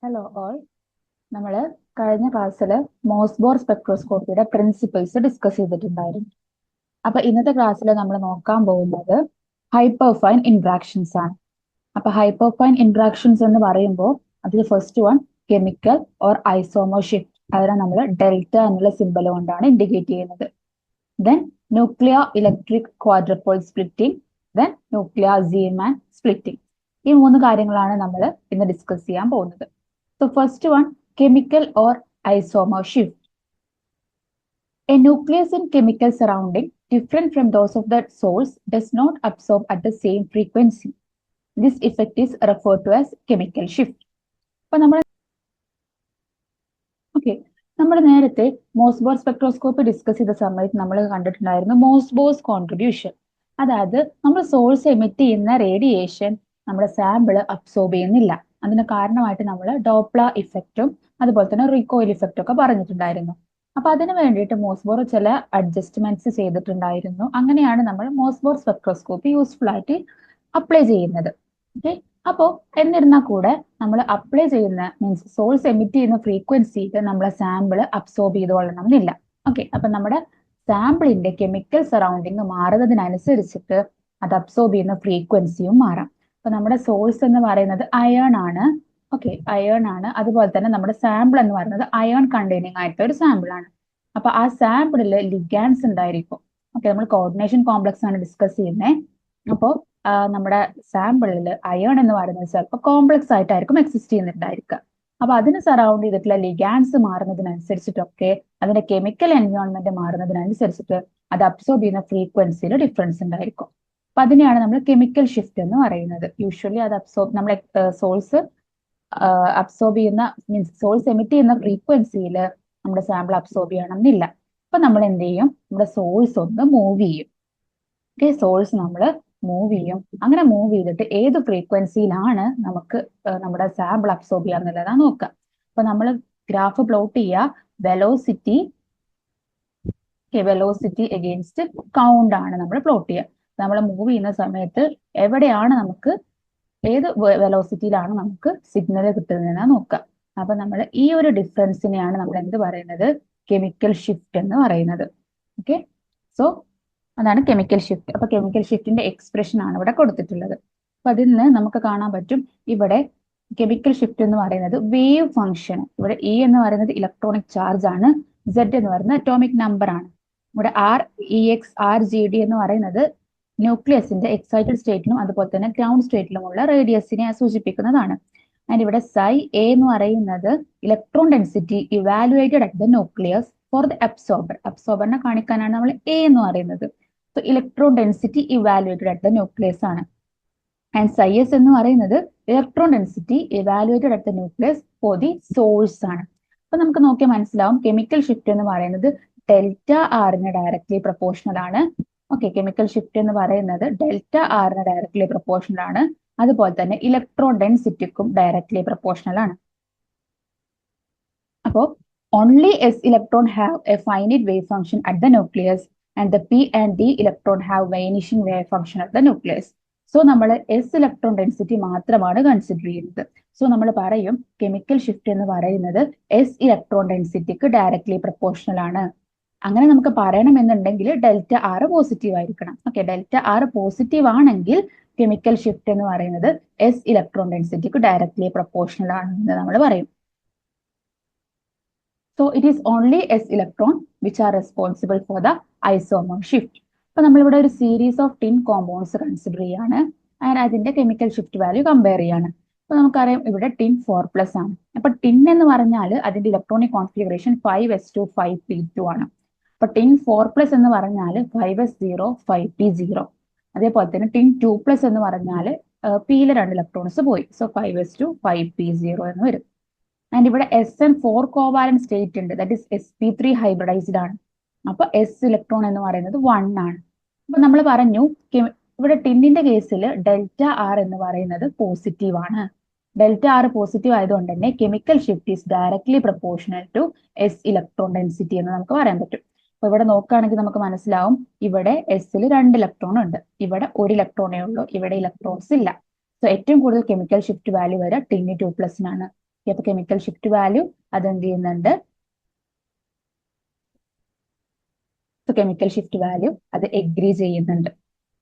Hello all. നമ്മൾ കഴിഞ്ഞ ക്ലാസ്സിൽ മോസ്ബോർ സ്പെക്ട്രോസ്കോപ്പിയുടെ പ്രിൻസിപ്പിൾസ് ഡിസ്കസ് ചെയ്തിട്ടുണ്ടായിരുന്നു. അപ്പൊ ഇന്നത്തെ ക്ലാസ്സിൽ നമ്മൾ നോക്കാൻ പോകുന്നത് ഹൈപ്പർഫൈൻ ഇന്ററാക്ഷൻസ് ആണ്. അപ്പൊ ഹൈപ്പർഫൈൻ ഇന്ററാക്ഷൻസ് എന്ന് പറയുമ്പോൾ അതിൽ first one chemical or isomer shift. അതിനെ നമ്മൾ ഡെൽറ്റ എന്നുള്ള സിമ്പൽ കൊണ്ടാണ് ഇൻഡിക്കേറ്റ് ചെയ്യുന്നത്. Then nuclear electric ക്വാഡ്രപ്പോൾ splitting, then nuclear Zeeman splitting. ഈ മൂന്ന് കാര്യങ്ങളാണ് നമ്മൾ ഇന്ന് ഡിസ്കസ് ചെയ്യാൻ പോകുന്നത്. So first one, chemical or isomer shift. A nucleus in chemical surrounding different from those of the source does not absorb at the same frequency. This effect is referred to as chemical shift. അപ്പോൾ നമ്മൾ നേരത്തെ മോസ്ബോർ spectroscopy discuss ചെയ്ത സമയത്ത് നമ്മൾ കണ്ടിട്ടുണ്ടായിരുന്നു മോസ്ബോസ് contribution. അതായത് നമ്മൾ source emit ചെയ്യുന്ന റേഡിയേഷൻ നമ്മുടെ സാമ്പിൾ അബ്സോർബ് ചെയ്യുന്നില്ല. അതിന് കാരണമായിട്ട് നമ്മൾ ഡോപ്ലർ ഇഫക്റ്റും അതുപോലെ തന്നെ റീകോയിൽ ഇഫക്റ്റും ഒക്കെ പറഞ്ഞിട്ടുണ്ടായിരുന്നു. അപ്പൊ അതിന് വേണ്ടിയിട്ട് മോസ്ബോർ ചില അഡ്ജസ്റ്റ്മെന്റ്സ് ചെയ്തിട്ടുണ്ടായിരുന്നു. അങ്ങനെയാണ് നമ്മൾ മോസ്ബോർ സ്പെക്ട്രോസ്കോപ്പി യൂസ്ഫുൾ ആയിട്ട് അപ്ലൈ ചെയ്യുന്നത്. ഓക്കെ, അപ്പോൾ എന്നിരുന്നാൽ കൂടെ നമ്മൾ അപ്ലൈ ചെയ്യുന്ന മീൻസ് സോഴ്സ് എമിറ്റ് ചെയ്യുന്ന ഫ്രീക്വൻസിയിൽ നമ്മളെ സാമ്പിൾ അബ്സോർബ് ചെയ്തുകൊള്ളണം എന്നില്ല. ഓക്കെ, അപ്പൊ നമ്മുടെ സാമ്പിളിന്റെ കെമിക്കൽ സറൗണ്ടിങ് മാറുന്നതിനനുസരിച്ചിട്ട് അത് അബ്സോർബ് ചെയ്യുന്ന ഫ്രീക്വൻസിയും മാറാം. അപ്പൊ നമ്മുടെ സോഴ്സ് എന്ന് പറയുന്നത് അയേൺ ആണ്. ഓക്കെ, അയേൺ ആണ്. അതുപോലെ തന്നെ നമ്മുടെ സാമ്പിൾ എന്ന് പറയുന്നത് അയേൺ കണ്ടെയ്നിങ് ആയിട്ടുള്ള ഒരു സാമ്പിൾ ആണ്. അപ്പൊ ആ സാമ്പിളിൽ ലിഗാൻസ് ഉണ്ടായിരിക്കും. ഓക്കെ, നമ്മൾ കോർഡിനേഷൻ കോംപ്ലക്സ് ആണ് ഡിസ്കസ് ചെയ്യുന്നത്. അപ്പോൾ നമ്മുടെ സാമ്പിളിൽ അയേൺ എന്ന് പറയുന്നത് ചിലപ്പോൾ കോംപ്ലക്സ് ആയിട്ടായിരിക്കും എക്സിസ്റ്റ് ചെയ്യുന്നുണ്ടായിരിക്കുക. അപ്പൊ അതിന് സറൗണ്ട് ചെയ്തിട്ടുള്ള ലിഗാൻസ് മാറുന്നതിനനുസരിച്ചിട്ടൊക്കെ അതിന്റെ കെമിക്കൽ എൻവയോൺമെന്റ് മാറുന്നതിനനുസരിച്ചിട്ട് അത് അബ്സോർബ് ചെയ്യുന്ന ഫ്രീക്വൻസിയിൽ ഡിഫറൻസ് ഉണ്ടായിരിക്കും. അപ്പൊ അതിനെയാണ് നമ്മൾ കെമിക്കൽ ഷിഫ്റ്റ് എന്ന് പറയുന്നത്. യൂഷ്വലി അത് നമ്മളെ സോഴ്സ് അബ്സോർബ് ചെയ്യുന്ന മീൻസ് സോഴ്സ് എമിറ്റ് ചെയ്യുന്ന ഫ്രീക്വൻസിയിൽ നമ്മുടെ സാമ്പിൾ അബ്സോർബ് ചെയ്യണം എന്നില്ല. അപ്പൊ നമ്മൾ എന്ത് ചെയ്യും, നമ്മുടെ സോഴ്സ് ഒന്ന് മൂവ് ചെയ്യും. ഓക്കെ, സോഴ്സ് നമ്മൾ മൂവ് ചെയ്യും. അങ്ങനെ മൂവ് ചെയ്തിട്ട് ഏത് ഫ്രീക്വൻസിയിലാണ് നമുക്ക് നമ്മുടെ സാമ്പിൾ അബ്സോർബ് ചെയ്യാന്നുള്ളതാണ് നോക്കുക. അപ്പൊ നമ്മൾ ഗ്രാഫ് പ്ലോട്ട് ചെയ്യുക. വെലോസിറ്റി അഗെയിൻസ്റ്റ് കൗണ്ട് ആണ് നമ്മൾ പ്ലോട്ട് ചെയ്യുക. നമ്മൾ മൂവ് ചെയ്യുന്ന സമയത്ത് എവിടെയാണ് നമുക്ക് ഏത് വെലോസിറ്റിയിലാണ് നമുക്ക് സിഗ്നൽ കിട്ടുന്നതെന്ന് നോക്കുക. അപ്പൊ നമ്മൾ ഈ ഒരു ഡിഫറൻസിനെയാണ് നമ്മൾ എന്ത് പറയുന്നത്, കെമിക്കൽ ഷിഫ്റ്റ് എന്ന് പറയുന്നത്. ഓക്കെ, സോ അതാണ് കെമിക്കൽ ഷിഫ്റ്റ്. അപ്പൊ കെമിക്കൽ ഷിഫ്റ്റിന്റെ എക്സ്പ്രഷൻ ആണ് ഇവിടെ കൊടുത്തിട്ടുള്ളത്. അപ്പൊ അതിൽ നിന്ന് നമുക്ക് കാണാൻ പറ്റും ഇവിടെ കെമിക്കൽ ഷിഫ്റ്റ് എന്ന് പറയുന്നത് വേവ് ഫംഗ്ഷൻ. ഇവിടെ ഇ എന്ന് പറയുന്നത് ഇലക്ട്രോണിക് ചാർജ് ആണ്, സെഡ് എന്ന് പറയുന്നത് അറ്റോമിക് നമ്പർ ആണ്. ഇവിടെ REX RGD എന്ന് പറയുന്നത് ന്യൂക്ലിയസിന്റെ എക്സൈറ്റഡ് സ്റ്റേറ്റിലും അതുപോലെ തന്നെ ഗ്രൗണ്ട് സ്റ്റേറ്റിലുമുള്ള റേഡിയസിനെ സൂചിപ്പിക്കുന്നതാണ്. ആൻഡ് ഇവിടെ psi A എന്ന് പറയുന്നത് electron density evaluated at the nucleus for the അബ്സോർബറിനെ കാണിക്കാനാണ് നമ്മൾ A എന്ന് പറയുന്നത്. So electron density evaluated at the nucleus ആണ്. ആൻഡ് psi S എന്ന് പറയുന്നത് electron density evaluated at the nucleus for the source ആണ്. അപ്പൊ നമുക്ക് നോക്കിയാൽ മനസ്സിലാവും കെമിക്കൽ ഷിഫ്റ്റ് എന്ന് പറയുന്നത് ഡെൽറ്റ ആറിന് ഡയറക്ട്ലി പ്രൊപ്പോർഷണൽ ആണ്. ഓക്കെ, കെമിക്കൽ ഷിഫ്റ്റ് എന്ന് പറയുന്നത് ഡെൽറ്റ ആറിന് ഡയറക്ട്ലി പ്രൊപ്പോർഷണൽ ആണ്. അതുപോലെ തന്നെ ഇലക്ട്രോൺ ഡെൻസിറ്റിക്കും ഡയറക്ട്ലി പ്രൊപ്പോർഷണൽ ആണ്. അപ്പോൾ only S electron have a finite wave function at the nucleus and the P and D electron have vanishing wave function at the nucleus. So നമ്മൾ S electron density മാത്രമാണ് consider ചെയ്യുന്നത്. So നമ്മൾ പറയും chemical shift എന്ന് പറയുന്നത് S electron ഡെൻസിറ്റിക്ക് directly proportional ആണ്. അങ്ങനെ നമുക്ക് പറയണമെന്നുണ്ടെങ്കിൽ ഡെൽറ്റ ആറ് പോസിറ്റീവ് ആയിരിക്കണം. ഓക്കെ, ഡെൽറ്റ ആറ് പോസിറ്റീവ് ആണെങ്കിൽ കെമിക്കൽ ഷിഫ്റ്റ് എന്ന് പറയുന്നത് S ഇലക്ട്രോൺ ഡെൻസിറ്റിക്ക് ഡയറക്ട്ലി പ്രൊപ്പോർഷണൽ ആണെന്ന് നമ്മൾ പറയും. So it is only S electron which are responsible for the isomer shift. അപ്പൊ നമ്മളിവിടെ ഒരു series of tin compounds consider ചെയ്യാണ് ആൻഡ് അതിന്റെ കെമിക്കൽ ഷിഫ്റ്റ് വാല്യൂ കമ്പയർ ചെയ്യാണ്. അപ്പൊ നമുക്കറിയാം ഇവിടെ ടിൻ 4+ ആണ്. അപ്പൊ ടിൻ എന്ന് പറഞ്ഞാൽ അതിന്റെ ഇലക്ട്രോണിക് കോൺഫിഗറേഷൻ 5s2 5p2 ആണ്. അപ്പൊ ടിൻ 4+ എന്ന് പറഞ്ഞാൽ 5s0 5p0. അതേപോലെ തന്നെ ടിൻ 2+ എന്ന് പറഞ്ഞാൽ പിയിലെ 2 ഇലക്ട്രോൺസ് പോയി. സോ 5s2 5p0 എന്ന് വരും. ആൻഡ് ഇവിടെ SN4 കോവാലന്റ് സ്റ്റേറ്റ് ഉണ്ട്, ദാറ്റ് ഇസ് sp3 ഹൈബ്രിഡൈസ്ഡ് ആണ്. അപ്പൊ S ഇലക്ട്രോൺ എന്ന് പറയുന്നത് 1 ആണ്. അപ്പൊ നമ്മൾ പറഞ്ഞു ഇവിടെ ടിന്നിന്റെ കേസിൽ ഡെൽറ്റ ആർ എന്ന് പറയുന്നത് പോസിറ്റീവ് ആണ്. ഡെൽറ്റ ആർ പോസിറ്റീവ് ആയതുകൊണ്ട് തന്നെ chemical shift is directly proportional to S electron density എന്ന് നമുക്ക് പറയാൻ പറ്റും. അപ്പൊ ഇവിടെ നോക്കുകയാണെങ്കിൽ നമുക്ക് മനസ്സിലാവും ഇവിടെ എസിൽ 2 ഇലക്ട്രോൺ ഉണ്ട്, ഇവിടെ 1 ഇലക്ട്രോണേ ഉള്ളൂ, ഇവിടെ ഇലക്ട്രോൺസ് ഇല്ല. സോ ഏറ്റവും കൂടുതൽ കെമിക്കൽ ഷിഫ്റ്റ് വാല്യൂ വരെ ടിൻ 2+നാണ്. അപ്പൊ കെമിക്കൽ ഷിഫ്റ്റ് വാല്യൂ അതെന്ത് ചെയ്യുന്നുണ്ട്, കെമിക്കൽ ഷിഫ്റ്റ് വാല്യൂ അത് എഗ്രി ചെയ്യുന്നുണ്ട്.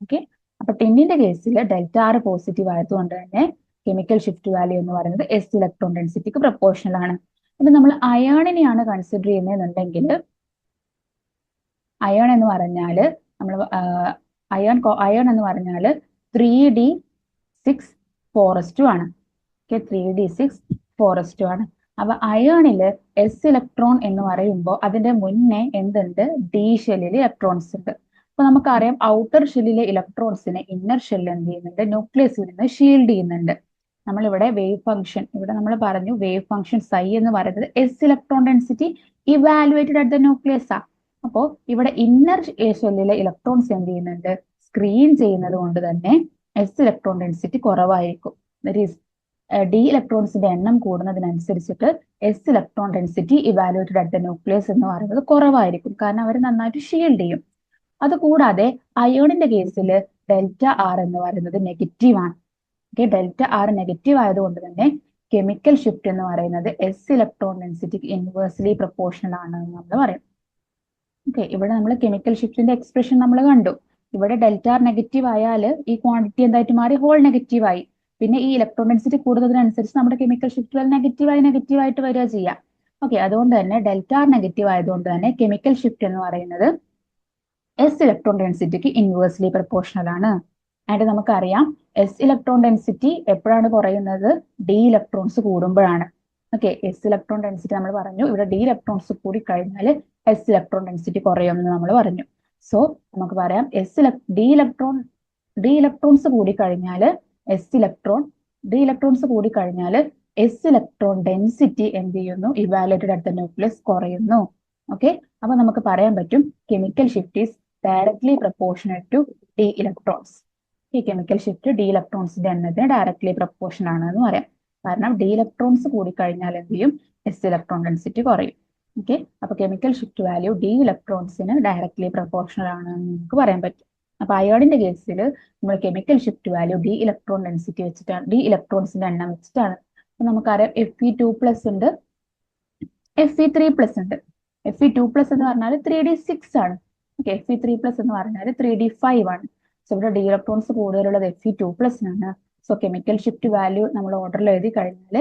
ഓക്കെ, അപ്പൊ ടിന്നിന്റെ കേസിൽ ഡെൽറ്റ ആർ പോസിറ്റീവ് ആയതുകൊണ്ട് തന്നെ കെമിക്കൽ ഷിഫ്റ്റ് വാല്യൂ എന്ന് പറയുന്നത് എസ് ഇലക്ട്രോൺ ഡെൻസിറ്റിക്ക് പ്രപ്പോർഷണൽ ആണ്. ഇപ്പൊ നമ്മൾ അയോണിനെയാണ് കൺസിഡർ ചെയ്യുന്നതെന്നുണ്ടെങ്കിൽ, അയോൺ എന്ന് പറഞ്ഞാല് നമ്മൾ അയോൺ എന്ന് പറഞ്ഞാൽ 3d6 ആണ്. ഓക്കെ, 3d6 ആണ്. അപ്പൊ അയോണില് എസ് ഇലക്ട്രോൺ എന്ന് പറയുമ്പോൾ അതിന്റെ മുന്നേ എന്തുണ്ട്, ഡി ഷെല്ലിൽ ഇലക്ട്രോൺസ് ഉണ്ട്. അപ്പൊ നമുക്കറിയാം ഔട്ടർ ഷെല്ലിലെ ഇലക്ട്രോൺസിനെ ഇന്നർ ഷെല്ലിൽ എന്ത് ചെയ്യുന്നുണ്ട്, ന്യൂക്ലിയസിൽ നിന്ന് ഷീൽഡ് ചെയ്യുന്നുണ്ട്. നമ്മളിവിടെ വേവ് ഫംഗ്ഷൻ, ഇവിടെ നമ്മൾ പറഞ്ഞു വേവ് ഫംഗ്ഷൻ സൈ എന്ന് പറയുന്നത് S electron density evaluated at the nucleus ആ. അപ്പോൾ ഇവിടെ ഇന്നർ ഷെല്ലിലെ ഇലക്ട്രോൺസ് എന്ത് ചെയ്യുന്നുണ്ട്, സ്ക്രീൻ ചെയ്യുന്നത് കൊണ്ട് തന്നെ എസ് ഇലക്ട്രോൺ ഡെൻസിറ്റി കുറവായിരിക്കും. ദാറ്റ് ഈസ് ഡി ഇലക്ട്രോൺസിന്റെ എണ്ണം കൂടുന്നതിനനുസരിച്ചിട്ട് s electron density evaluated at the nucleus എന്ന് പറയുന്നത് കുറവായിരിക്കും, കാരണം അവർ നന്നായിട്ട് ഷീൽഡ് ചെയ്യും. അതുകൂടാതെ അയോണിന്റെ കേസിൽ ഡെൽറ്റ ആർ എന്ന് പറയുന്നത് നെഗറ്റീവ് ആണ്. ഓക്കെ, ഡെൽറ്റ ആർ നെഗറ്റീവ് ആയതുകൊണ്ട് തന്നെ കെമിക്കൽ ഷിഫ്റ്റ് എന്ന് പറയുന്നത് എസ് ഇലക്ട്രോൺ ഡെൻസിറ്റിക്ക് ഇൻവേഴ്സ്ലി പ്രപ്പോർഷണൽ ആണ് എന്ന് നമ്മൾ പറയും. ഓക്കെ, ഇവിടെ നമ്മൾ കെമിക്കൽ ഷിഫ്റ്റിന്റെ എക്സ്പ്രഷൻ നമ്മൾ കണ്ടു. ഇവിടെ ഡെൽറ്റ ആർ നെഗറ്റീവ് ആയാൽ ഈ ക്വാണ്ടിറ്റി എന്തായിട്ട് മാറി, ഹോൾ നെഗറ്റീവ് ആയി. പിന്നെ ഈ ഇലക്ട്രോൺ ഡെൻസിറ്റി കൂടുന്നതിനനുസരിച്ച് നമ്മുടെ കെമിക്കൽ ഷിഫ്റ്റ് നെഗറ്റീവായിട്ട് വരിക ചെയ്യാം. ഓക്കെ, അതുകൊണ്ട് തന്നെ ഡെൽറ്റ ആർ നെഗറ്റീവ് ആയതുകൊണ്ട് തന്നെ കെമിക്കൽ ഷിഫ്റ്റ് എന്ന് പറയുന്നത് എസ് ഇലക്ട്രോൺ ഡെൻസിറ്റിക്ക് ഇൻവേഴ്സ്ലി പ്രപ്പോർഷണൽ ആണ്. ആൻഡ് നമുക്കറിയാം എസ് ഇലക്ട്രോൺ ഡെൻസിറ്റി എപ്പോഴാണ് കുറയുന്നത്, ഡി ഇലക്ട്രോൺസ് കൂടുമ്പോഴാണ്. ഓക്കെ, എസ് ഇലക്ട്രോൺ ഡെൻസിറ്റി നമ്മൾ പറഞ്ഞു, ഇവിടെ ഡി ഇലക്ട്രോൺസ് കൂടി കഴിഞ്ഞാൽ എസ് ഇലക്ട്രോൺ ഡെൻസിറ്റി കുറയുമെന്ന് നമ്മൾ പറഞ്ഞു. സോ നമുക്ക് പറയാം ഡി ഇലക്ട്രോൺസ് കൂടി കഴിഞ്ഞാൽ ഡി ഇലക്ട്രോൺസ് കൂടി കഴിഞ്ഞാൽ എസ് ഇലക്ട്രോൺ ഡെൻസിറ്റി എന്ത് ചെയ്യുന്നു, ഇവാലുവേറ്റഡ് അറ്റ് ദ ന്യൂക്ലിയസ് കുറയുന്നു. ഓക്കെ, അപ്പൊ നമുക്ക് പറയാൻ പറ്റും chemical shift is directly proportional to d electrons. ഈ കെമിക്കൽ ഷിഫ്റ്റ് ഡി ഇലക്ട്രോൺസിന്റെ എണ്ണത്തിന് ഡയറക്ട്ലി പ്രപ്പോർഷൻ ആണെന്ന് പറയാം. കാരണം ഡി ഇലക്ട്രോൺസ് കൂടി കഴിഞ്ഞാൽ എന്ത് ചെയ്യും, എസ് ഇലക്ട്രോൺ ഡെൻസിറ്റി കുറയും. ഓക്കെ, അപ്പൊ കെമിക്കൽ ഷിഫ്റ്റ് വാല്യൂ ഡി ഇലക്ട്രോൺസിന് ഡയറക്ട്ലി പ്രപ്പോർഷണൽ ആണെന്ന് നമുക്ക് പറയാൻ പറ്റും. അപ്പൊ അയോണിന്റെ കേസിൽ നമ്മൾ chemical shift value d electron density വെച്ചിട്ടാണ്, ഡി ഇലക്ട്രോൺസിന്റെ എണ്ണം വെച്ചിട്ടാണ്. അപ്പൊ നമുക്കറിയാം Fe2+ ഉണ്ട്, Fe3+ ഉണ്ട്. Fe2+ എന്ന് പറഞ്ഞാൽ 3d6 ആണ്. ഓക്കെ, Fe3+ എന്ന് പറഞ്ഞാൽ 3d5 ആണ്. സോ ഇവിടെ ഡി ഇലക്ട്രോൺസ് കൂടുതലുള്ളത് Fe2+ ആണ്. സോ കെമിക്കൽ ഷിഫ്റ്റ് വാല്യൂ നമ്മൾ ഓർഡറിൽ എഴുതി കഴിഞ്ഞാൽ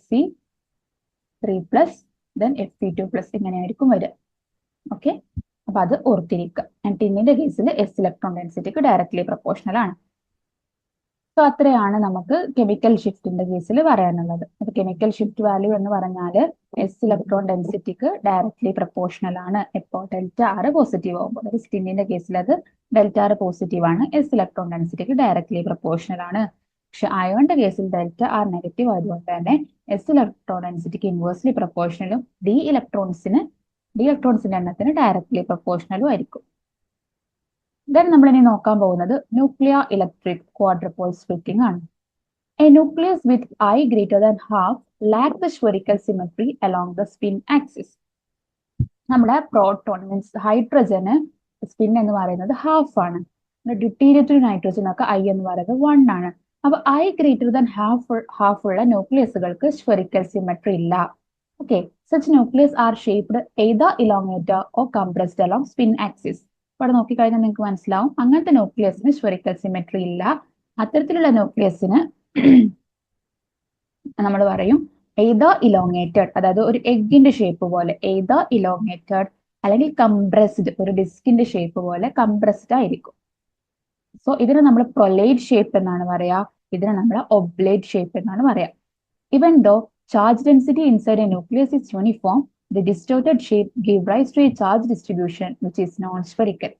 Fe3+ ദെൻ Fe2+ ഇങ്ങനെയായിരിക്കും വരിക. ഓക്കെ, അപ്പൊ അത് ഓർത്തിരിക്കുക. ആൻഡ് ടിന്നിന്റെ കേസിൽ എസ് ഇലക്ട്രോൺ ഡെൻസിറ്റിക്ക് ഡയറക്ട്ലി പ്രപ്പോർഷണൽ ആണ്. സോ അത്രയാണ് നമുക്ക് കെമിക്കൽ ഷിഫ്റ്റിന്റെ കേസിൽ പറയാനുള്ളത്. അപ്പൊ കെമിക്കൽ ഷിഫ്റ്റ് വാല്യൂ എന്ന് പറഞ്ഞാൽ എസ് ഇലക്ട്രോൺ ഡെൻസിറ്റിക്ക് ഡയറക്ട്ലി പ്രപ്പോർഷണൽ ആണ് എപ്പോൾ ഡെൽറ്റ ആർ പോസിറ്റീവ് ആകുമ്പോൾ. അതായത് ടിന്നിന്റെ കേസിൽ അത് ഡെൽറ്റ ആർ പോസിറ്റീവ് ആണ്, എസ് ഇലക്ട്രോൺ ഡെൻസിറ്റിക്ക് ഡയറക്ട്ലി പ്രപ്പോർഷണൽ ആണ്. പക്ഷെ അയോണിന്റെ കേസിൽ ഡെൽറ്റ ആർ നെഗറ്റീവ് ആയതുകൊണ്ട് തന്നെ എസ് ഇലക്ട്രോൺ ഡെൻസിറ്റിക്ക് ഇൻവേഴ്സ്ലി പ്രപ്പോർഷണലും ഡി ഇലക്ട്രോൺസിന്റെ എണ്ണത്തിന് ഡയറക്ട്ലി പ്രപ്പോർഷണലും ആയിരിക്കും. ദെൻ നമ്മൾ ഇനി നോക്കാൻ പോകുന്നത് ന്യൂക്ലിയർ ഇലക്ട്രിക് ക്വാഡ്രപ്പോൾ സ്പ്ലിറ്റിംഗ് ആണ്. A nucleus with I greater than half lack the spherical symmetry along the spin axis. നമ്മുടെ പ്രോട്ടോൺ മീൻസ് ഹൈഡ്രജന് സ്പിൻ എന്ന് പറയുന്നത് ഹാഫ് ആണ്. ഡ്യൂട്ടീരിയത്തിനും നൈട്രജനൊക്കെ I എന്ന് പറയുന്നത് 1 ആണ്. അപ്പൊ I greater than half ഉള്ള ന്യൂക്ലിയസുകൾക്ക് സ്ഫെറിക്കൽ സിമെട്രി ഇല്ല. Okay, such nucleus are shaped either elongated or compressed along spin axis. ഇവിടെ നോക്കിക്കഴിഞ്ഞാൽ നിങ്ങൾക്ക് മനസ്സിലാവും അങ്ങനത്തെ ന്യൂക്ലിയസിന് സ്ഫെറിക്കൽ സിമെട്രി ഇല്ല. അത്തരത്തിലുള്ള ന്യൂക്ലിയസിന് നമ്മൾ പറയും either elongated, അതായത് ഒരു എഗ്ഗിന്റെ ഷേപ്പ് പോലെ either elongated അല്ലെങ്കിൽ കംപ്രസ്ഡ്, ഒരു ഡിസ്കിന്റെ ഷേപ്പ് പോലെ കംപ്രസ്ഡ് ആയിരിക്കും. സോ ഇതിനെ നമ്മൾ പ്രൊലേറ്റ് ഷേപ്പ് എന്നാണ് പറയാ, ഇതിനെ നമ്മൾ ഒബ്ലേറ്റ് ഷേപ്പ് എന്നാണ് പറയാ. Even though charge density inside a nucleus is uniform, the distorted shape give rise to a charge distribution which is non-spherical.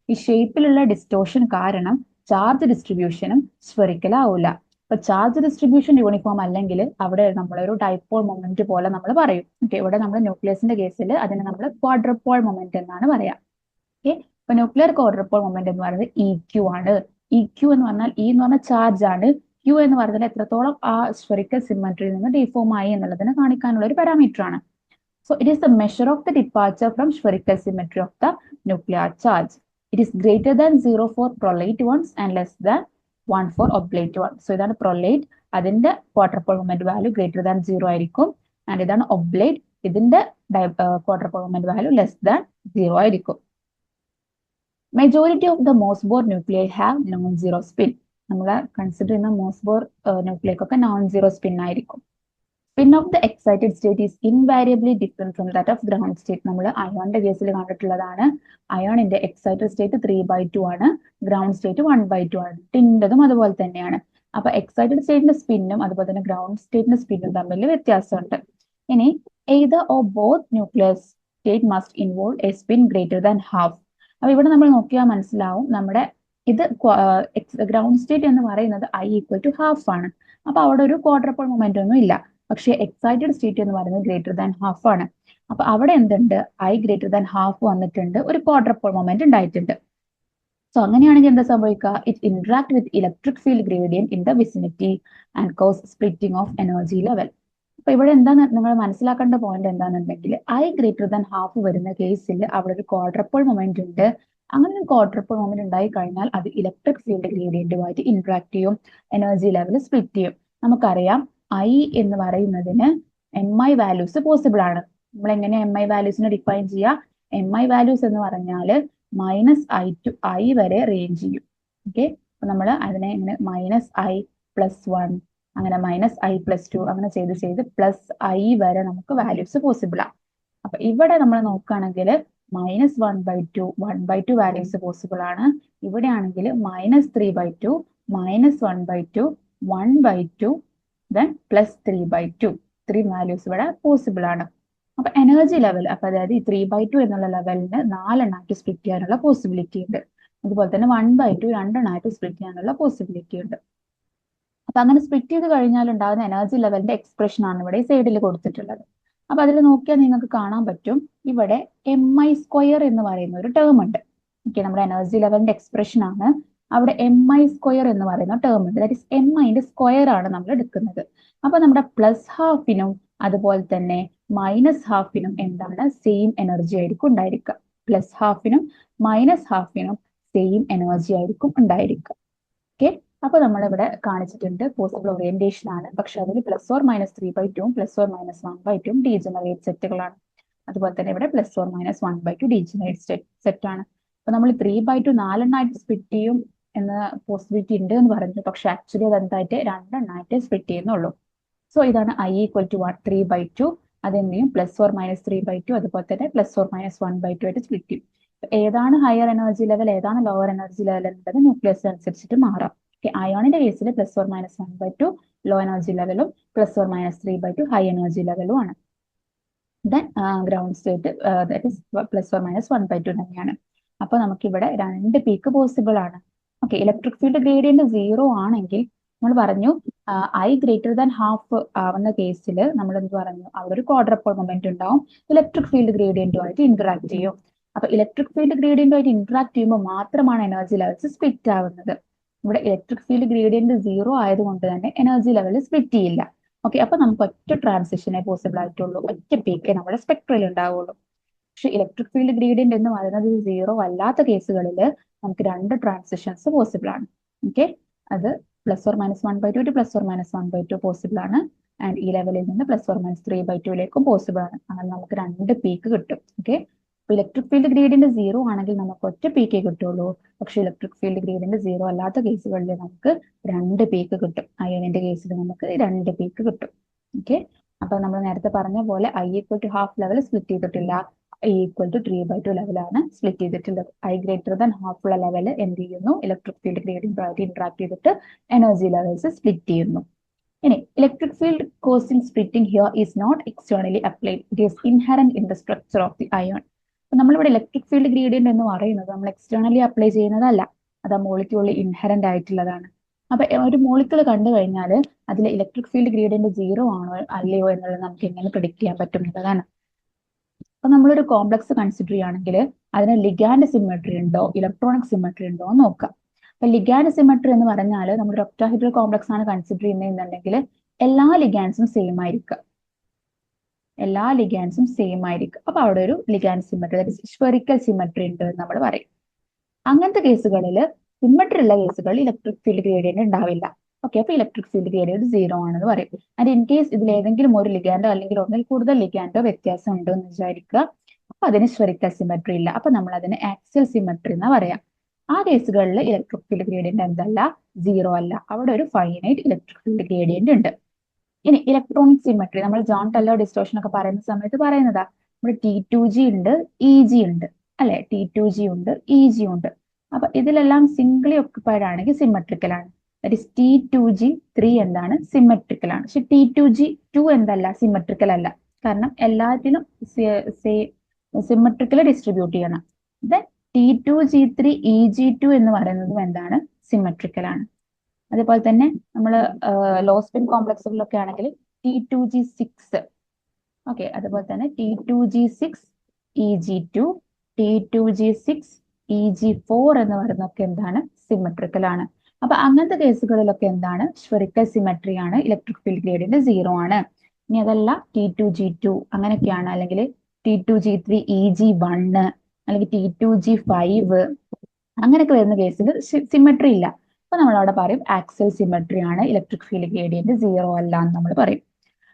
ഈ ഷേപ്പിലുള്ള ഡിസ്റ്റോർഷൻ കാരണം ചാർജ് ഡിസ്ട്രിബ്യൂഷനും സ്ഫെറിക്കൽ ആവില്ല. അപ്പൊ ചാർജ് ഡിസ്ട്രിബ്യൂഷൻ യൂണിഫോം അല്ലെങ്കിൽ അവിടെ നമ്മളൊരു ഡൈപോൾ മൊമെന്റ് പോലെ നമ്മൾ പറയും. ഓക്കെ, ഇവിടെ നമ്മൾ ന്യൂക്ലിയസിന്റെ കേസിൽ അതിനെ നമ്മൾ ക്വാഡ്രപ്പോൾ മൊമെന്റ് എന്നാണ് പറയാം. ഓക്കെ, അപ്പൊ ന്യൂക്ലിയർ ക്വാഡ്രപ്പോൾ മൊമെന്റ് എന്ന് പറയുന്നത് EQ ആണ്. EQ എന്ന് പറഞ്ഞാൽ E എന്ന് പറഞ്ഞാൽ ചാർജ് ആണ്, Q എന്ന് പറഞ്ഞാൽ എത്രത്തോളം ആ സ്ഫെറിക്കൽ സിമെട്രിയിൽ നിന്ന് ഡിഫോം ആയി എന്നുള്ളതിനെ കാണിക്കാനുള്ള ഒരു പാരാമീറ്റർ ആണ്. So it is the measure of the departure from spherical symmetry of the nuclear charge. It is greater than 0 for prolate ones and less than 1 for oblate ones. So ഇതാണ് prolate അതിന്റെ quadrupole moment value greater than 0 ആയിരിക്കും. And ഇതാണ് oblate, ഇതിന്റെ quadrupole moment value less than 0 ആയിരിക്കും. Majority of the Mossbauer nuclear have non zero spin. നമ്മൾ consider ചെയ്യുന്ന Mossbauer ന്യൂക്ലിയർക്കൊക്കെ non zero spin ആയിരിക്കും. Spin of the excited state is invariably different from that of ground state. നമ്മൾ അയോണിന്റെ കേസിൽ കണ്ടിട്ടുള്ളതാണ്. അയോണിന്റെ excited state 3/2 ആണ്, ഗ്രൗണ്ട് സ്റ്റേറ്റ് 1/2 ആണ്. ടിൻ്റെതും അതുപോലെ തന്നെയാണ്. അപ്പൊ എക്സൈറ്റഡ് സ്റ്റേറ്റിന്റെ സ്പിന്നും അതുപോലെ തന്നെ ഗ്രൗണ്ട് സ്റ്റേറ്റിന്റെ സ്പിന്നും തമ്മിൽ വ്യത്യാസമുണ്ട്. ഇനി either or both nuclear state must involve a spin greater than half. അപ്പൊ ഇവിടെ നമ്മൾ നോക്കിയാൽ മനസ്സിലാവും, നമ്മുടെ ഇത് ഗ്രൗണ്ട് സ്റ്റേറ്റ് എന്ന് പറയുന്നത് I equal to half ആണ്. അപ്പൊ അവിടെ ഒരു ക്വാഡ്രപ്പിൾ മൊമെന്റ് ഒന്നും ഇല്ല. പക്ഷെ എക്സൈറ്റഡ് സ്റ്റേറ്റ് എന്ന് പറയുന്നത് ഗ്രേറ്റർ ദാൻ ഹാഫ് ആണ്. അപ്പൊ അവിടെ എന്തുണ്ട്, I ഗ്രേറ്റർ ദാൻ ഹാഫ് വന്നിട്ടുണ്ട്, ഒരു ക്വാഡ്രപ്പിൾ മൊമെന്റ് ഉണ്ടായിട്ടുണ്ട്. സോ അങ്ങനെയാണെങ്കിൽ എന്താ സംഭവിക്കുക, it interact with electric field gradient in the vicinity and cause splitting of energy level. അപ്പൊ ഇവിടെ എന്താണ് നിങ്ങൾ മനസ്സിലാക്കേണ്ട പോയിന്റ് എന്താണെന്നുണ്ടെങ്കിൽ, I ഗ്രേറ്റർ ദാൻ ഹാഫ് വരുന്ന കേസിൽ അവിടെ ഒരു ക്വാഡ്രപ്പിൾ മൊമെന്റ് ഉണ്ട്. അങ്ങനെ ഒരു ക്വാഡ്രപ്പിൾ മൊമെന്റ് ഉണ്ടായി കഴിഞ്ഞാൽ അത് ഇലക്ട്രിക് ഫീൽഡ് ഗ്രേഡിയന്റുമായിട്ട് ഇന്ററാക്ട് ചെയ്യും, എനർജി ലെവൽ സ്പ്ലിറ്റ് ചെയ്യും. നമുക്കറിയാം I എന്ന് പറയുന്നതിന് MI വാല്യൂസ് പോസിബിൾ ആണ്. നമ്മൾ എങ്ങനെ MI വാല്യൂസിനെ ഡിഫൈൻ ചെയ്യുക, MI വാല്യൂസ് എന്ന് പറഞ്ഞാൽ -I to I വരെ റേഞ്ച് ചെയ്യും. ഓക്കെ, അപ്പൊ നമ്മൾ അതിനെ ഇങ്ങനെ -I+1 അങ്ങനെ -I+2 അങ്ങനെ ചെയ്ത് +I വരെ നമുക്ക് വാല്യൂസ് പോസിബിൾ ആണ്. അപ്പൊ ഇവിടെ നമ്മൾ നോക്കുകയാണെങ്കിൽ -1/2 1/2 വാല്യൂസ് പോസിബിൾ ആണ്. ഇവിടെ ആണെങ്കിൽ -3/2 -1/2 1/2 then +3/2 3 വാല്യൂസ് ഇവിടെ പോസിബിൾ ആണ്. അപ്പൊ എനർജി ലെവൽ, അപ്പൊ അതായത് ഈ 3/2 എന്നുള്ള ലെവലിന് 4 എണ്ണമായിട്ട് സ്പ്ലിറ്റ് ചെയ്യാനുള്ള പോസിബിലിറ്റി ഉണ്ട്. അതുപോലെ തന്നെ 1/2 2 എണ്ണമായിട്ട് സ്പ്ലിറ്റ് ചെയ്യാനുള്ള പോസിബിലിറ്റി ഉണ്ട്. അപ്പൊ അങ്ങനെ സ്പ്ലിറ്റ് ചെയ്ത് കഴിഞ്ഞാൽ ഉണ്ടാകുന്ന എനർജി ലെവലിന്റെ എക്സ്പ്രഷൻ ആണ് ഇവിടെ സൈഡിൽ കൊടുത്തിട്ടുള്ളത്. അപ്പൊ അതിൽ നോക്കിയാൽ നിങ്ങൾക്ക് കാണാൻ പറ്റും, ഇവിടെ MI² എന്ന് പറയുന്ന ഒരു ടേം ഉണ്ട്. ഓക്കെ, നമ്മുടെ എനർജി ലെവലിന്റെ എക്സ്പ്രഷൻ ആണ്. അവിടെ MI² എന്ന് പറയുന്ന ടേം ഉണ്ട്. ദാറ്റ് ഇസ് MIന്റെ സ്ക്വയർ ആണ് നമ്മൾ എടുക്കുന്നത്. അപ്പൊ നമ്മുടെ പ്ലസ് ഹാഫിനും അതുപോലെ തന്നെ മൈനസ് ഹാഫിനും എന്താണ്, സെയിം എനർജി ആയിരിക്കും ഉണ്ടായിരിക്കുക. പ്ലസ് ഹാഫിനും മൈനസ് ഹാഫിനും സെയിം എനർജി ആയിരിക്കും ഉണ്ടായിരിക്കുക. ഓക്കെ, അപ്പൊ നമ്മളിവിടെ കാണിച്ചിട്ടുണ്ട് പോസിബിൾ ഓറിയന്റേഷൻ ആണ്. പക്ഷെ അതിൽ +or-3/2 +or-1/2 ഡീജനറേറ്റ് സെറ്റുകളാണ്. അതുപോലെ തന്നെ ഇവിടെ +or-1/2 ഡീജനറേറ്റ് സെറ്റ് ആണ്. അപ്പൊ നമ്മൾ 3/2 4 സ്പ്ലിറ്റ് ചെയ്യും എന്ന പോസിബിലിറ്റി ഉണ്ട് എന്ന് പറഞ്ഞു. പക്ഷെ ആക്ച്വലി അത് എന്തായിട്ട് 2 എണ്ണമായിട്ട് സ്പ്ലിറ്റ് ചെയ്യുന്നുള്ളൂ. സോ ഇതാണ് I equal to 3/2. അതെന്തെയും +or-3/2 അതുപോലെ തന്നെ +or-1/2 ആയിട്ട് സ്പ്ലിറ്റ് ചെയ്യും. ഏതാണ് ഹയർ എനർജി ലെവൽ ഏതാണ് ലോവർ എനർജി ലെവൽ എന്നുള്ളത് ന്യൂക്ലിയസ് അനുസരിച്ചിട്ട് മാറാം. അയോണിന്റെ കേസിൽ +or-1/2 ലോ എനർജി ലെവലും +or-3/2 ഹൈ എനർജി ലെവലും ആണ്. Then ground state that is +or-1/2 തന്നെയാണ്. അപ്പൊ നമുക്ക് ഇവിടെ 2 പീക്ക് പോസിബിൾ ആണ്. ഓക്കെ, ഇലക്ട്രിക് ഫീൽഡ് ഗ്രേഡിയന്റ് 0 ആണെങ്കിൽ നമ്മൾ പറഞ്ഞു I ഗ്രേറ്റർ ദാൻ ഹാഫ് ആവുന്ന കേസിൽ നമ്മൾ എന്ത് പറഞ്ഞു, അവിടെ ഒരു ക്വാഡ്രപ്പിൾ മൊമെന്റ് ഉണ്ടാവും, ഇലക്ട്രിക് ഫീൽഡ് ഗ്രേഡിയന്റുമായിട്ട് ഇന്ററാക്ട് ചെയ്യും. അപ്പൊ ഇലക്ട്രിക് ഫീൽഡ് ഗ്രേഡിയന്റുമായിട്ട് ഇന്ററാക്ട് ചെയ്യുമ്പോൾ മാത്രമാണ് എനർജി ലെവൽസ് സ്പ്ലിറ്റ് ആവുന്നത്. ഇവിടെ ഇലക്ട്രിക് ഫീൽഡ് ഗ്രേഡിയന്റ് 0 ആയതുകൊണ്ട് തന്നെ എനർജി ലെവൽ സ്പ്ലിറ്റ് ചെയ്യില്ല. ഓക്കെ, അപ്പൊ നമുക്ക് ഒറ്റ ട്രാൻസിഷനെ പോസിബിൾ ആയിട്ടുള്ളൂ, ഒറ്റ പീക്കേ നമ്മുടെ സ്പെക്ട്രയിൽ ഉണ്ടാവുള്ളൂ. പക്ഷെ ഇലക്ട്രിക് ഫീൽഡ് ഗ്രേഡിയന്റ് എന്ന് പറയുന്നത് 0 അല്ലാത്ത കേസുകളിൽ നമുക്ക് 2 ട്രാൻസിഷൻസ് പോസിബിൾ ആണ്. ഓക്കെ, അത് +or-1/2 to +or-1/2 പോസിബിൾ ആണ്. ആൻഡ് ഈ ലെവലിൽ നിന്ന് +or-3/2 പോസിബിൾ ആണ്. അങ്ങനെ നമുക്ക് 2 പീക്ക് കിട്ടും. ഓക്കെ, ഇലക്ട്രിക് ഫീൽഡ് ഗ്രേഡിയന്റ് 0 ആണെങ്കിൽ നമുക്ക് ഒറ്റ പീക്കേ കിട്ടുള്ളൂ. പക്ഷെ ഇലക്ട്രിക് ഫീൽഡ് ഗ്രേഡിയന്റ് 0 അല്ലാത്ത കേസുകളിൽ നമുക്ക് 2 പീക്ക് കിട്ടും. അയണിന്റെ കേസിൽ നമുക്ക് 2 പീക്ക് കിട്ടും. ഓക്കെ, അപ്പൊ നമ്മൾ നേരത്തെ പറഞ്ഞ പോലെ I equal to half level split ചെയ്തിട്ടില്ല, I equal to 3/2 ലെവലാണ് സ്പ്ലിറ്റ് ചെയ്തിട്ടുള്ളത്. I ഗ്രേറ്റർ ദാൻ ഹാഫ് ഉള്ള ലെവൽ എന്ത് ചെയ്യുന്നു, ഇലക്ട്രിക് ഫീൽഡ് ഗ്രേഡിയന്റുമായിട്ട് ഇന്ററാക്ട് ചെയ്തിട്ട് എനർജി ലെവൽസ് സ്പ്ലിറ്റ് ചെയ്യുന്നു. ഇനി electric field causing splitting here is not externally applied, it is inherent in the structure of the ion. നമ്മളിവിടെ ഇലക്ട്രിക് ഫീൽഡ് ഗ്രേഡിയന്റ് എന്ന് പറയുന്നത് നമ്മൾ എക്സ്റ്റേണലി അപ്ലൈ ചെയ്യുന്നതല്ല, അത് ആ മോളിക്യൂളിൽ ഇൻഹെറന്റ് ആയിട്ടുള്ളതാണ്. അപ്പൊ ഒരു മോളിക്യൂൾ കണ്ടു കഴിഞ്ഞാൽ അതിൽ ഇലക്ട്രിക് ഫീൽഡ് ഗ്രേഡിയന്റ് 0 ആണോ അല്ലയോ എന്നുള്ളത് നമുക്ക് എങ്ങനെ പ്രെഡിക്ട് ചെയ്യാൻ പറ്റുന്നതാണ്. അപ്പൊ നമ്മളൊരു കോംപ്ലക്സ് കൺസിഡർ ചെയ്യുകയാണെങ്കിൽ അതിന് ലിഗാൻഡ് സിമെട്രി ഉണ്ടോ ഇലക്ട്രോണിക് സിമെട്രി ഉണ്ടോ എന്ന് നോക്കാം. അപ്പൊ ലിഗാൻഡ് സിമെട്രി എന്ന് പറഞ്ഞാൽ നമ്മൾ ഒക്ടാഹെഡ്രൽ കോംപ്ലക്സ് ആണ് കൺസിഡർ ചെയ്യുന്നതെന്നുണ്ടെങ്കിൽ എല്ലാ ലിഗാൻഡ്സും സെയിം ആയിരിക്കും. അപ്പൊ അവിടെ ഒരു ലിഗാൻഡ് സിമെട്രി സ്ഫെറിക്കൽ സിമെട്രി ഉണ്ട് എന്ന് നമ്മൾ പറയും. അങ്ങനത്തെ കേസുകളിൽ സിമെട്രി ഉള്ള കേസുകളിൽ ഇലക്ട്രിക് ഫീൽഡ് ഗ്രേഡിയന്റ് ഉണ്ടാവില്ല. ഓക്കെ, അപ്പൊ ഇലക്ട്രിക് ഫീൽഡ് ഗ്രേഡിയന്റ് 0 ആണെന്ന് പറയും. ആൻഡ് ഇൻ കേസ് ഇതിൽ ഏതെങ്കിലും ഒരു ലിഗാൻഡോ അല്ലെങ്കിൽ ഒന്നിൽ കൂടുതൽ ലിഗാൻഡോ വ്യത്യാസം ഉണ്ടോ എന്ന് വിചാരിക്കുക. അപ്പൊ അതിന് സ്ഫെറിക്കൽ സിമെട്രി ഇല്ല. അപ്പൊ നമ്മൾ അതിന് ആക്സിയൽ സിമെട്രി എന്ന് പറയാം. ആ കേസുകളിൽ ഇലക്ട്രിക് ഫീൽഡ് ഗ്രേഡിയന്റ് എന്തല്ല, 0 അല്ല. അവിടെ ഒരു ഫൈനൈറ്റ് ഇലക്ട്രിക് ഫീൽഡ് ഗ്രേഡിയന്റ് ഉണ്ട്. ഇനി ഇലക്ട്രോണിക് സിമെട്രി നമ്മൾ ജോൺ ടെല്ലർ ഡിസ്റ്റോർഷൻ ഒക്കെ പറയുന്ന സമയത്ത് പറയുന്നതാ. നമ്മുടെ T2G ഉണ്ട്, EG ഉണ്ട് അല്ലെ, T2G ഉണ്ട്, EG ഉണ്ട്. അപ്പൊ ഇതിലെല്ലാം സിംഗിളി ഒക്യുപ്പൈഡ് ആണെങ്കിൽ സിമെട്രിക്കൽ ആണ്. ദാറ്റ് ഇസ് T2G3 എന്താണ്, സിമെട്രിക്കൽ ആണ്. പക്ഷെ T2G2 എന്തല്ല, സിമെട്രിക്കൽ അല്ല. കാരണം എല്ലാത്തിലും സിമെട്രിക്കൽ ഡിസ്ട്രിബ്യൂട്ട് ചെയ്യണം. ദെൻ T2G3 EG2 എന്ന് പറയുന്നതും എന്താണ്, സിമെട്രിക്കൽ ആണ്. അതേപോലെ തന്നെ നമ്മൾ ലോ സ്പിൻ കോംപ്ലക്സുകളിലൊക്കെ ആണെങ്കിൽ T2G6, ഓക്കെ, അതുപോലെ തന്നെ T2G6 EG2, T2G6 EG4 എന്ന് പറയുന്നതൊക്കെ എന്താണ്, സിമെട്രിക്കൽ ആണ്. അപ്പൊ അങ്ങനത്തെ കേസുകളിലൊക്കെ എന്താണ്, സ്ഫെറിക്കൽ സിമെട്രി ആണ്, ഇലക്ട്രിക് ഫീൽഡ് ഗ്രേഡിയന്റ് 0 ആണ്. ഇനി അതല്ല T2G2 അങ്ങനെയൊക്കെയാണ്, അല്ലെങ്കിൽ T2G3 EG1 അല്ലെങ്കിൽ T2G5 അങ്ങനെയൊക്കെ വരുന്ന കേസിൽ സിമെട്രി ഇല്ല. അപ്പൊ നമ്മൾ അവിടെ പറയും ആക്സിയൽ സിമെട്രി ആണ്, ഇലക്ട്രിക് ഫീൽഡ് ഗ്രേഡിയന്റ് 0 അല്ല എന്ന് നമ്മൾ പറയും.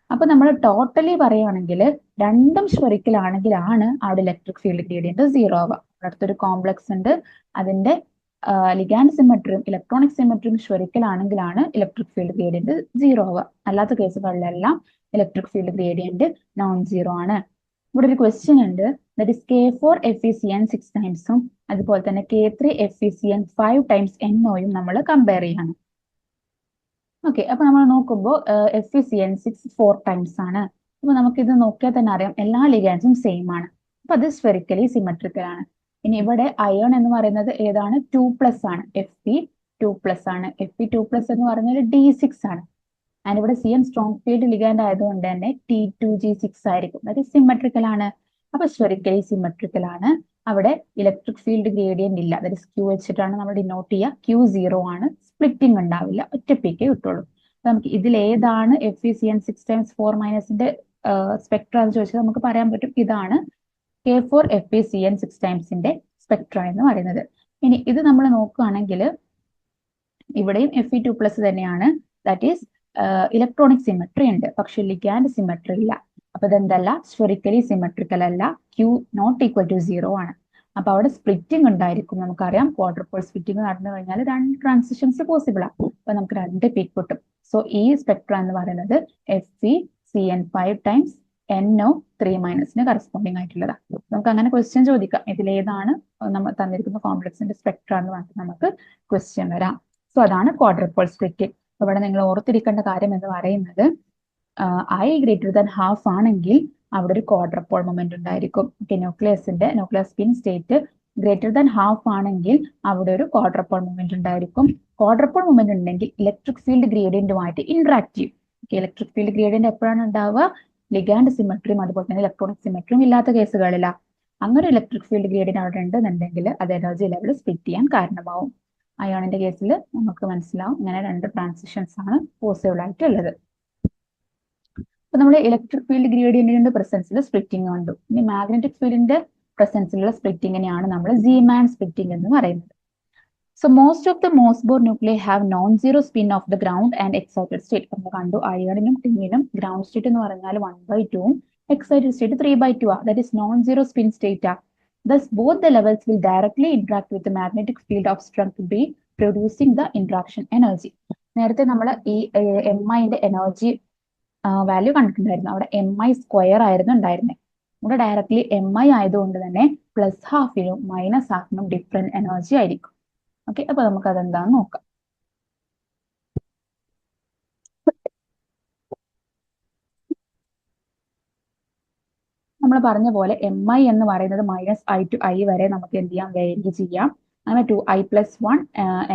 അപ്പൊ നമ്മൾ ടോട്ടലി പറയുകയാണെങ്കിൽ രണ്ടും സ്ഫെറിക്കൽ ആണെങ്കിലാണ് അവിടെ ഇലക്ട്രിക് ഫീൽഡ് ഗ്രേഡിയന്റ് 0 ആവുക. അടുത്തൊരു കോംപ്ലക്സ് ഉണ്ട്, അതിന്റെ ലിഗാൻഡ് സിമെട്രിയും ഇലക്ട്രോണിക് സിമെട്രിയും സ്ഫെറിക്കൽ ആണെങ്കിലാണ് ഇലക്ട്രിക് ഫീൽഡ് ഗ്രേഡിയന്റ് 0 ആവുക. അല്ലാത്ത കേസുകളിലെല്ലാം ഇലക്ട്രിക് ഫീൽഡ് ഗ്രേഡിയന്റ് നോൺ 0 ആണ്. ഇവിടെ ഒരു ക്വസ്റ്റ്യൻ ഉണ്ട്, ദാറ്റ് ഇസ് K4 FeCN 6 ടൈംസും അതുപോലെ തന്നെ K3 FeCN 5 ടൈംസ് NOയും നമ്മൾ കമ്പയർ ചെയ്യണം. ഓക്കെ, അപ്പൊ നമ്മൾ നോക്കുമ്പോൾ FeCN 6 4 ടൈംസ് ആണ്. അപ്പൊ നമുക്കിത് നോക്കിയാൽ തന്നെ അറിയാം എല്ലാ ലിഗാൻഡ്സും സെയിം ആണ്. അപ്പൊ അത് സ്ഫെറിക്കലി സിമെട്രിക്കൽ ആണ്. ഇനി ഇവിടെ അയോൺ എന്ന് പറയുന്നത് ഏതാണ്, 2+ ആണ്, Fe2+ ആണ്. Fe2+ എന്ന് പറഞ്ഞാൽ D6 ആണ്. ആൻഡ് ഇവിടെ CN സ്ട്രോങ് ഫീൽഡ് ലിഗാൻഡ് ആയതുകൊണ്ട് തന്നെ T2G6 ആയിരിക്കും. അത് സിമെട്രിക്കൽ ആണ്. അപ്പൊ സ്ഫെറിക്കലി സിമെട്രിക്കൽ ആണ്. അവിടെ ഇലക്ട്രിക് ഫീൽഡ് ഗ്രേഡിയന്റ് ഇല്ല. അതായത് Q വെച്ചിട്ടാണ് നമ്മൾ ഡിനോട്ട് ചെയ്യുക. Q0 ആണ്, സ്പ്ലിറ്റിംഗ് ഉണ്ടാവില്ല, ഒറ്റ പീക്കേ കിട്ടുള്ളൂ. അപ്പൊ നമുക്ക് ഇതിൽ ഏതാണ് FeCN 6 ടൈംസ് 4 മൈനസിന്റെ സ്പെക്ട്ര എന്ന് ചോദിച്ചാൽ നമുക്ക് പറയാൻ പറ്റും ഇതാണ് K4 FeCN 6 ടൈംസിന്റെ സ്പെക്ട്ര എന്ന് പറയുന്നത്. ഇനി ഇത് നമ്മൾ നോക്കുകയാണെങ്കിൽ ഇവിടെയും Fe2+ തന്നെയാണ്. ദാറ്റ് ഈസ് ഇലക്ട്രോണിക് സിമെട്രി ഉണ്ട്, പക്ഷെ ലിഗാൻഡ് സിമെട്രി ഇല്ല. അപ്പൊ ഇതെന്തല്ല, സ്ഫെറിക്കലി സിമെട്രിക്കൽ അല്ല, Q നോട്ട് ഈക്വൽ ടു 0 ആണ്. അപ്പൊ അവിടെ സ്പ്ലിറ്റിംഗ് ഉണ്ടായിരിക്കും. നമുക്കറിയാം ക്വാഡ്രപ്പോൾ സ്പ്ലിറ്റിംഗ് നടന്നു കഴിഞ്ഞാൽ 2 ട്രാൻസിഷൻസ് പോസിബിൾ ആണ്. അപ്പൊ നമുക്ക് 2 പീക്ക് കിട്ടും. സോ ഈ സ്പെക്ട്ര എന്ന് പറയുന്നത് FeCN 5 ടൈംസ് NO3 മൈനസിന് കറസ്പോണ്ടിങ് ആയിട്ടുള്ളതാണ്. നമുക്ക് അങ്ങനെ ക്വസ്റ്റ്യൻ ചോദിക്കാം, ഇതിലേതാണ് നമ്മൾ തന്നിരിക്കുന്ന കോംപ്ലക്സിന്റെ സ്പെക്ട്ര എന്ന് പറഞ്ഞിട്ട് നമുക്ക് ക്വസ്റ്റ്യൻ വരാം. സോ അതാണ് ക്വാഡ്രപ്പോൾ സ്പ്ലിറ്റിംഗ്. ഇവിടെ നിങ്ങൾ ഓർത്തിരിക്കേണ്ട കാര്യം എന്ന് പറയുന്നത് I ഗ്രേറ്റർ ദാൻ ഹാഫ് ആണെങ്കിൽ അവിടെ ഒരു ക്വാഡ്രപ്പോൾ മൊമെന്റ് ഉണ്ടായിരിക്കും. Nuclear spin state greater than half ആണെങ്കിൽ അവിടെ ഒരു ക്വാഡ്രപ്പോൾ മൊമെന്റ് ഉണ്ടായിരിക്കും. ക്വാഡ്രപ്പോൾ മൊമെന്റ് ഉണ്ടെങ്കിൽ ഇലക്ട്രിക് ഫീൽഡ് ഗ്രേഡിയന്റുമായിട്ട് ഇന്ററാക്ട് ചെയ്യും. ഇലക്ട്രിക് ഫീൽഡ് ഗ്രേഡിയന്റ് എപ്പോഴാണ് ഉണ്ടാവുക, ലിഗാൻഡ് സിമെട്രിയും അതുപോലെ തന്നെ ഇലക്ട്രോണിക് സിമെട്രിയും ഇല്ലാത്ത കേസുകളില. അങ്ങനെ ഇലക്ട്രിക് ഫീൽഡ് ഗ്രേഡിയന്റ് അവിടെ ഉണ്ടെന്നുണ്ടെങ്കിൽ അത് എനർജി ലെവൽ സ്പ്ലിറ്റ് ചെയ്യാൻ കാരണമാവും. അയോണിന്റെ കേസിൽ നമുക്ക് മനസ്സിലാവും ഇങ്ങനെ 2 ട്രാൻസിഷൻസ് ആണ് പോസിബിൾ ആയിട്ടുള്ളത്. അപ്പൊ നമ്മൾ ഇലക്ട്രിക് ഫീൽഡ് ഗ്രേഡിയന്റിന്റെ പ്രസൻസിൽ സ്പ്ലിറ്റിംഗ് കണ്ടു. ഇനി മാഗ്നറ്റിക് ഫീൽഡിന്റെ പ്രസൻസിലുള്ള സ്പ്ലിറ്റിങ്ങിനെയാണ് നമ്മൾ സീമാൻ സ്പ്ലിറ്റിംഗ് എന്ന് പറയുന്നത്. So most of the Mossbauer nuclei have non-zero spin of the ground and excited state. നമ്മൾ കണ്ടു അയോണിനും ടിന്നിനും ഗ്രൗണ്ട് സ്റ്റേറ്റ് എന്ന് പറഞ്ഞാൽ 1/2 excited state 3/2 that is non-zero spin state. Thus both the levels will directly interact with the magnetic field of strength B, producing the interaction energy. നേരത്തെ നമ്മൾ ഈ MIന്റെ energy value കണ്ടിട്ടുണ്ടായിരുന്നു. അവിടെ MI² ആയിരുന്നു ഉണ്ടായിരുന്നത്. ഇവിടെ ഡയറക്ട്ലി MI ആയതുകൊണ്ട് തന്നെ +12നും -12നും ഡിഫറെന്റ് എനർജി ആയിരിക്കും. ഓക്കെ, അപ്പൊ നമുക്ക് അതെന്താന്ന് നോക്കാം. നമ്മൾ പറഞ്ഞ പോലെ MI എന്ന് പറയുന്നത് -I to I വരെ നമുക്ക് എന്ത് ചെയ്യാം, വേരി ചെയ്യാം. അങ്ങനെ 2I+1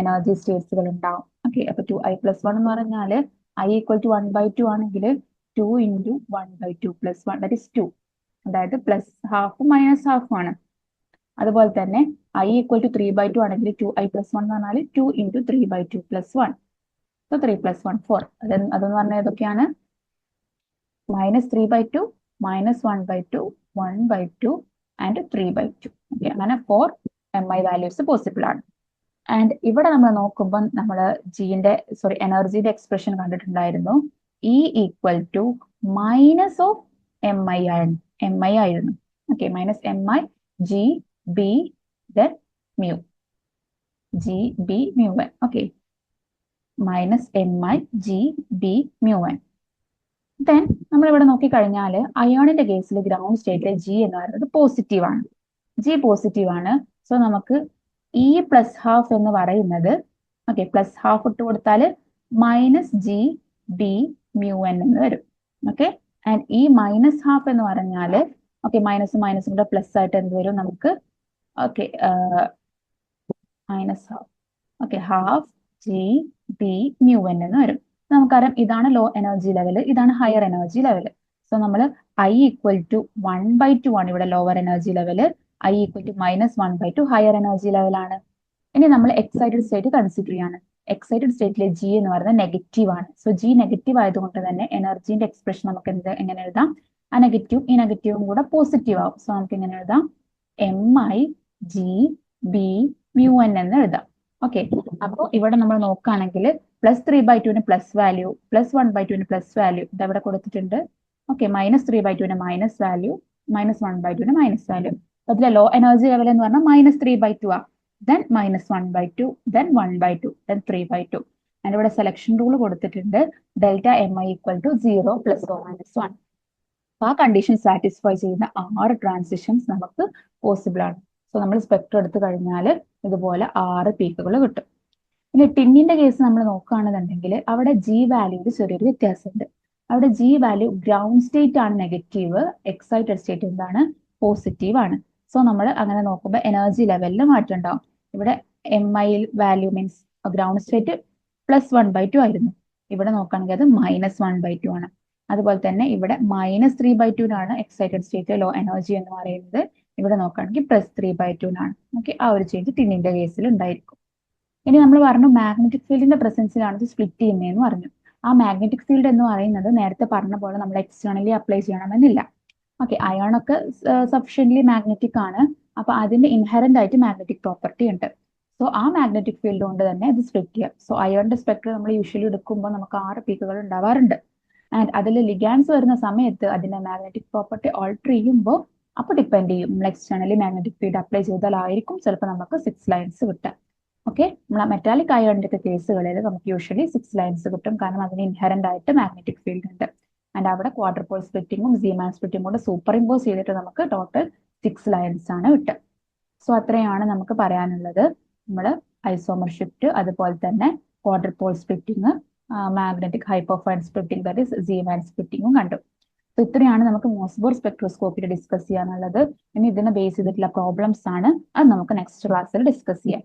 എനർജി സ്റ്റേറ്റ്സുകൾ ഉണ്ടാവും. ഓക്കെ, അപ്പൊ 2I+1 എന്ന് പറഞ്ഞാൽ I = 1/2 ആണെങ്കിൽ 2 × 1/2 + 1 that is 2. അതായത് +12 -12 ആണ്. അതുപോലെ തന്നെ I = 3/2 ആണെങ്കിൽ 2I+1 എന്ന് പറഞ്ഞാൽ 2 × 3/2 + 1. So 3 + 1 4. അതെന്ന് പറഞ്ഞാൽ ഏതൊക്കെയാണ്, -3/2, -1/2, 1/2 ആൻഡ് 3/2. ഓക്കെ, അങ്ങനെ 4 MI വാല്യൂസ് പോസിബിൾ ആണ്. ആൻഡ് ഇവിടെ നമ്മൾ നോക്കുമ്പോൾ നമ്മൾ എനർജിയുടെ എക്സ്പ്രഷൻ കണ്ടിട്ടുണ്ടായിരുന്നു. E equal to minus of M I ആയിരുന്നു. Okay, minus M I G B then mu, G B mu N. Okay, minus M I G B mu N. Then നമ്മൾ ഇവിടെ നോക്കിക്കഴിഞ്ഞാൽ അയോണിന്റെ കേസിൽ ഗ്രൗണ്ട് സ്റ്റേറ്റിലെ ജി എന്ന് പറയുന്നത് positive ആണ്. G positive ആണ്. So നമുക്ക് ഇ പ്ലസ് ഹാഫ് എന്ന് പറയുന്നത്, ഓക്കെ, പ്ലസ് ഹാഫ് ഇട്ട് കൊടുത്താൽ minus G B mu N എന്ന് വരും. ഓക്കെ, ആൻഡ് ഈ മൈനസ് ഹാഫ് എന്ന് പറഞ്ഞാൽ, ഓക്കെ, മൈനസും മൈനസും കൂടെ പ്ലസ് ആയിട്ട് എന്ത് വരും നമുക്ക്, okay, minus half, okay, half g B mu N എന്ന് വരും. നമുക്കറിയാം ഇതാണ് ലോ എനർജി ലെവൽ, ഇതാണ് ഹയർ എനർജി ലെവൽ. സോ നമ്മൾ ഐ ഈക്വൽ ടു 1/2 ആണ് ഇവിടെ lower energy level, I equal to minus 1/2 higher energy ലെവലാണ്. ഇനി നമ്മൾ എക്സൈറ്റഡ് സ്റ്റേറ്റ് കൺസിഡർ ചെയ്യാണ്. എക്സൈറ്റഡ് സ്റ്റേറ്റിലെ ജി എന്ന് പറയുന്നത് നെഗറ്റീവ് ആണ്. സോ ജി നെഗറ്റീവ് ആയതുകൊണ്ട് തന്നെ എനർജിന്റെ എക്സ്പ്രഷൻ നമുക്ക് എങ്ങനെ എഴുതാം, ആ നെഗറ്റീവ് ഈ നെഗറ്റീവും കൂടെ പോസിറ്റീവ് ആവും. സോ നമുക്ക് എങ്ങനെ എഴുതാം, M I G B mu N എന്ന് എഴുതാം. ഓക്കെ, അപ്പോൾ ഇവിടെ നമ്മൾ നോക്കുകയാണെങ്കിൽ plus 3/2 plus value, plus 1/2 plus value ഇത് ഇവിടെ കൊടുത്തിട്ടുണ്ട്. Okay, minus 3/2 minus value, minus 1/2 minus value. അതിലെ ലോ എനർജി ലെവൽ എന്ന് പറഞ്ഞാൽ മൈനസ് 3/2 ആ, then minus 1/2, then 1/2, then 3/2. And ഇവിടെ സെലക്ഷൻ റൂൾ കൊടുത്തിട്ടുണ്ട്, delta M I equal to 0 plus or minus 1. ആ കണ്ടീഷൻ സാറ്റിസ്ഫൈ ചെയ്യുന്ന 6 ട്രാൻസിഷൻസ് നമുക്ക് പോസിബിൾ ആണ്. സോ നമ്മൾ സ്പെക്ട്രം എടുത്തു കഴിഞ്ഞാൽ ഇതുപോലെ 6 പീക്കുകൾ കിട്ടും. ഇനി ടിന്നിന്റെ കേസ് നമ്മൾ നോക്കുകയാണെന്നുണ്ടെങ്കിൽ അവിടെ ജി വാല്യൂവിൽ ചെറിയൊരു വ്യത്യാസമുണ്ട്. അവിടെ ജി വാല്യൂ ഗ്രൗണ്ട് സ്റ്റേറ്റ് ആണ് നെഗറ്റീവ്, എക്സൈറ്റഡ് സ്റ്റേറ്റ് എന്താണ്, പോസിറ്റീവ് ആണ്. സോ നമ്മൾ അങ്ങനെ നോക്കുമ്പോൾ എനർജി ലെവലിൽ മാറ്റം ഉണ്ടാവും. ഇവിടെ M I value means ground state plus 1/2 ആയിരുന്നു, ഇവിടെ നോക്കുകയാണെങ്കിൽ അത് മൈനസ് 1/2 ആണ്. അതുപോലെ തന്നെ ഇവിടെ മൈനസ് 3/2 ആണ് എക്സൈറ്റഡ് സ്റ്റേറ്റ് ലോ എനർജി എന്ന് പറയുന്നത്, ഇവിടെ നോക്കുകയാണെങ്കിൽ പ്ലസ് 3/2 ആണ്. ഓക്കെ, ആ ഒരു ചേഞ്ച് ടിന്നിന്റെ കേസിൽ ഉണ്ടായിരിക്കും. ഇനി നമ്മൾ പറഞ്ഞു മാഗ്നറ്റിക് ഫീൽഡിന്റെ പ്രസൻസിലാണ് ഇത് സ്പ്ലിറ്റ് ചെയ്യുന്നതെന്ന് പറഞ്ഞു. ആ മാഗ്നറ്റിക് ഫീൽഡ് എന്ന് പറയുന്നത് നേരത്തെ പറഞ്ഞ പോലെ നമ്മൾ എക്സ്റ്റേണലി അപ്ലൈ ചെയ്യണമെന്നില്ല. ഓക്കെ, അയോൺ ഒക്കെ സഫിഷ്യന്റ്ലി മാഗ്നറ്റിക് ആണ്, അപ്പൊ അതിന്റെ ഇൻഹെറന്റ് ആയിട്ട് മാഗ്നറ്റിക് പ്രോപ്പർട്ടി ഉണ്ട്. സോ ആ മാഗ്നറ്റിക് ഫീൽഡ് കൊണ്ട് തന്നെ ഇത് സ്പ്ലിറ്റ് ചെയ്യാം. സോ അയോണിന്റെ സ്പെക്ട്രം നമ്മൾ യൂഷ്വലി എടുക്കുമ്പോൾ നമുക്ക് 6 പീക്കുകൾ ഉണ്ടാവാറുണ്ട്. ആൻഡ് അതിൽ ലിഗാൻസ് വരുന്ന സമയത്ത് അതിന്റെ മാഗ്നറ്റിക് പ്രോപ്പർട്ടി ഓൾട്ടർ ചെയ്യുമ്പോൾ അപ്പൊ ഡിപ്പെൻഡ് ചെയ്യും, നമ്മൾ എക്സ്റ്റേണലി മാഗ്നറ്റിക് ഫീൽഡ് അപ്ലൈ ചെയ്താലായിരിക്കും ചിലപ്പോൾ നമുക്ക് 6 ലൈൻസ് കിട്ടുക. ഓക്കെ, നമ്മൾ മെറ്റാലിക് അയോണിന്റെ ഒക്കെ കേസുകളിൽ നമുക്ക് യൂഷ്വലി 6 ലൈൻസ് കിട്ടും, കാരണം അതിന് ഇൻഹെറന്റ് ആയിട്ട് മാഗ്നറ്റിക് ഫീൽഡ് ഉണ്ട്. ആൻഡ് അവിടെ ക്വാഡർപോൾ സ്പ്ലിറ്റിങ്ങും സീമാൻ സ്പ്ലിറ്റിങ്ങും കൂടെ സൂപ്പർ ഇമ്പോസ് ചെയ്തിട്ട് നമുക്ക് ടോട്ടൽ 6 ലൈൻസ് ആണ് കിട്ടുക. സോ അത്രയാണ് നമുക്ക് പറയാനുള്ളത്. നമ്മൾ ഐസോമർ ഷിഫ്റ്റ്, അതുപോലെ തന്നെ quadrupole splitting, magnetic hyperfine splitting, that is Zeeman സ്പ്ലിറ്റിങ്ങും കണ്ടു. സോ ഇത്രയാണ് നമുക്ക് മോസ്ബോർ സ്പെക്ട്രോസ്കോപ്പിയിൽ ഡിസ്കസ് ചെയ്യാനുള്ളത്. ഇനി ഇതിനെ ബേസ് ചെയ്തിട്ടുള്ള പ്രോബ്ലംസ് ആണ്, അത് നമുക്ക് നെക്സ്റ്റ് ക്ലാസ്സിൽ ഡിസ്കസ് ചെയ്യാം.